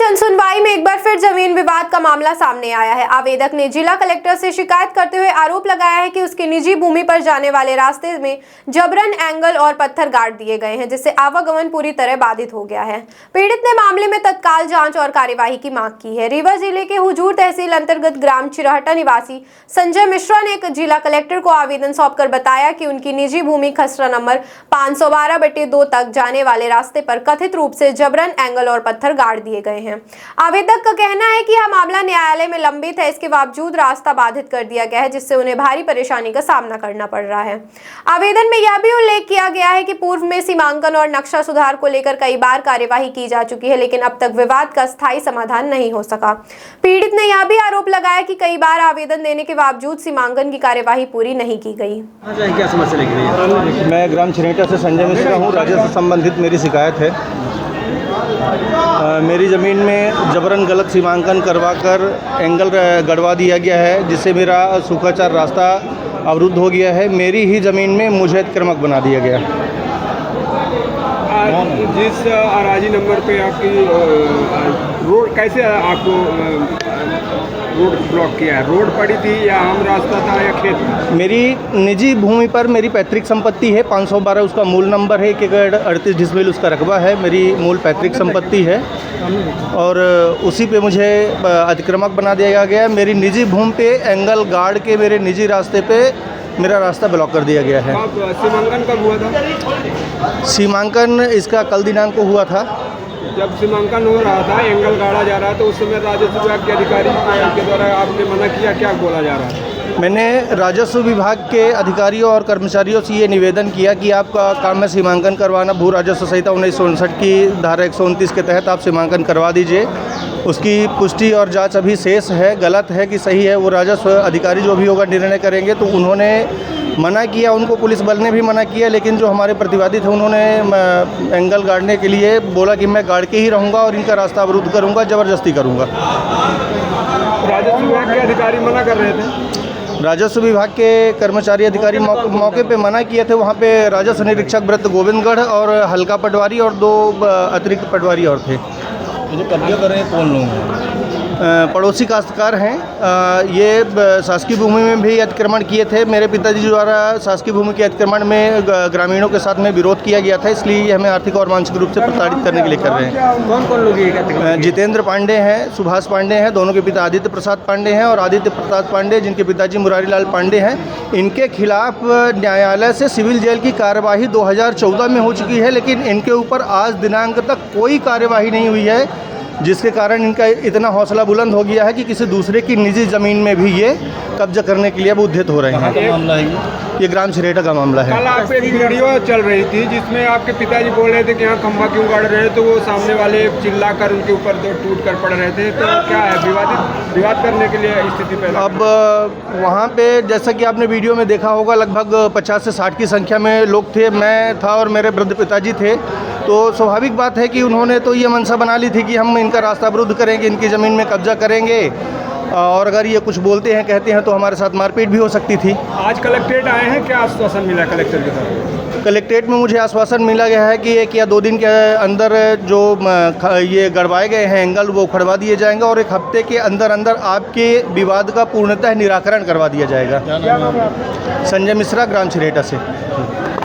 जनसुनवाई में एक बार फिर जमीन विवाद का मामला सामने आया है। आवेदक ने जिला कलेक्टर से शिकायत करते हुए आरोप लगाया है कि उसकी निजी भूमि पर जाने वाले रास्ते में जबरन एंगल और पत्थर गाड़ दिए गए हैं, जिससे आवागमन पूरी तरह बाधित हो गया है। पीड़ित ने मामले में तत्काल जांच और कार्यवाही की मांग की है। रीवा जिले के हुजूर तहसील अंतर्गत ग्राम चिरहटा निवासी संजय मिश्रा ने जिला कलेक्टर को आवेदन सौंपकर बताया कि उनकी निजी भूमि खसरा नंबर 512/2 तक जाने वाले रास्ते पर कथित रूप से जबरन एंगल और पत्थर गाड़ दिए गए हैं। आवेदक का कहना है कि यह मामला न्यायालय में लंबित है, इसके बावजूद रास्ता बाधित कर दिया गया है, जिससे उन्हें भारी परेशानी का सामना करना पड़ रहा है। आवेदन में यह भी उल्लेख किया गया है कि पूर्व में सीमांकन और नक्शा सुधार को लेकर कई बार कार्यवाही की जा चुकी है, लेकिन अब तक विवाद का स्थायी समाधान नहीं हो सका। पीड़ित ने यह भी आरोप लगाया कि कई बार आवेदन देने के बावजूद सीमांकन की कार्यवाही पूरी नहीं की गई। क्या समस्या लगी है? मैं ग्राम चिरहटा से संजय मिश्रा हूँ। राजस्व से संबंधित मेरी शिकायत है। मेरी ज़मीन में जबरन गलत सीमांकन करवाकर एंगल गड़वा दिया गया है, जिससे मेरा सूखाचार रास्ता अवरुद्ध हो गया है। मेरी ही ज़मीन में मुझे अतिक्रमक बना दिया गया। जिस अराजी नंबर पे आपकी रोड कैसे आपको रोड ब्लॉक किया है? रोड पड़ी थी या आम रास्ता था या खेत था? मेरी निजी भूमि पर मेरी पैतृक संपत्ति है। 512 उसका मूल नंबर है। 1 एकड़ 38 डिसमिल उसका रकबा है। मेरी मूल पैतृक संपत्ति है और उसी पे मुझे अतिक्रमक बना दिया गया है। मेरी निजी भूमि पे एंगल गाड़ के मेरे निजी रास्ते पे मेरा रास्ता ब्लॉक कर दिया गया है। सीमांकन कब हुआ था? सीमांकन इसका कल दिनांक को हुआ था। जब सीमांकन हो रहा था, एंगल गाड़ा जा रहा था, उस समय राजस्व विभाग के अधिकारी के द्वारा आपने मना किया, क्या बोला जा रहा था? मैंने राजस्व विभाग के अधिकारियों और कर्मचारियों से ये निवेदन किया कि आपका काम है सीमांकन करवाना। भू राजस्व संहिता 1959 की धारा 129 के तहत आप सीमांकन करवा दीजिए। उसकी पुष्टि और जांच अभी शेष है, गलत है कि सही है वो राजस्व अधिकारी जो भी होगा निर्णय करेंगे। तो उन्होंने मना किया, उनको पुलिस बल ने भी मना किया, लेकिन जो हमारे प्रतिवादी थे उन्होंने एंगल गाड़ने के लिए बोला कि मैं गाड़ के ही रहूँगा और इनका रास्ता अवरुद्ध करूँगा, ज़बरदस्ती करूँगा। राजस्व विभाग के अधिकारी मना कर रहे थे? राजस्व विभाग के कर्मचारी अधिकारी मौके पे मना किए थे। वहाँ पे राजस्व निरीक्षक व्रत गोविंदगढ़ और हल्का पटवारी और 2 अतिरिक्त पटवारी और थे। जो कब्जा कर रहे हैं कौन लोग हैं? पड़ोसी काश्तकार हैं। ये शासकीय भूमि में भी अतिक्रमण किए थे। मेरे पिताजी द्वारा शासकीय भूमि के अतिक्रमण में ग्रामीणों के साथ में विरोध किया गया था, इसलिए ये हमें आर्थिक और मानसिक रूप से प्रताड़ित करने के लिए कर रहे हैं। कौन कौन लोग ये? जितेंद्र पांडे हैं, सुभाष पांडे हैं, दोनों के पिता आदित्य प्रसाद पांडे हैं, और आदित्य प्रसाद पांडे जिनके पिताजी मुरारी लाल पांडे हैं। इनके खिलाफ न्यायालय से सिविल जेल की कार्यवाही 2014 में हो चुकी है, लेकिन इनके ऊपर आज दिनांक तक कोई कार्यवाही नहीं हुई है, जिसके कारण इनका इतना हौसला बुलंद हो गया है कि किसी दूसरे की निजी ज़मीन में भी ये कब्जा करने के लिए अब उद्यत हो रहे हैं। कहाँ का मामला है ये ग्राम चिरहटा का मामला है। कल आप एक वीडियो चल रही थी जिसमें आपके पिताजी बोल रहे थे कि यहाँ खंभा क्यों गाड़ रहे हैं, तो वो सामने वाले चिल्ला कर उनके ऊपर टूट कर पड़ रहे थे। तो क्या है, विवाद करने के लिए स्थिति पैदा? अब वहाँ पे जैसा कि आपने वीडियो में देखा होगा, लगभग 50 से 60 की संख्या में लोग थे। मैं था और मेरे वृद्ध पिताजी थे। तो स्वाभाविक बात है कि उन्होंने तो ये मंशा बना ली थी कि हम इनका रास्ता अवरुद्ध करेंगे, इनकी ज़मीन में कब्जा करेंगे, और अगर ये कुछ बोलते हैं कहते हैं तो हमारे साथ मारपीट भी हो सकती थी। आज कलेक्ट्रेट आए हैं, क्या आश्वासन मिला कलेक्टर के तरफ? कलेक्ट्रेट में मुझे आश्वासन मिला गया है कि 1 या 2 दिन के अंदर जो ये गड़वाए गए हैं एंगल वो उखड़वा दिए जाएंगे और 1 हफ्ते के अंदर अंदर आपके विवाद का पूर्णतः निराकरण करवा दिया जाएगा। संजय मिश्रा, ग्राम चिरहटा से।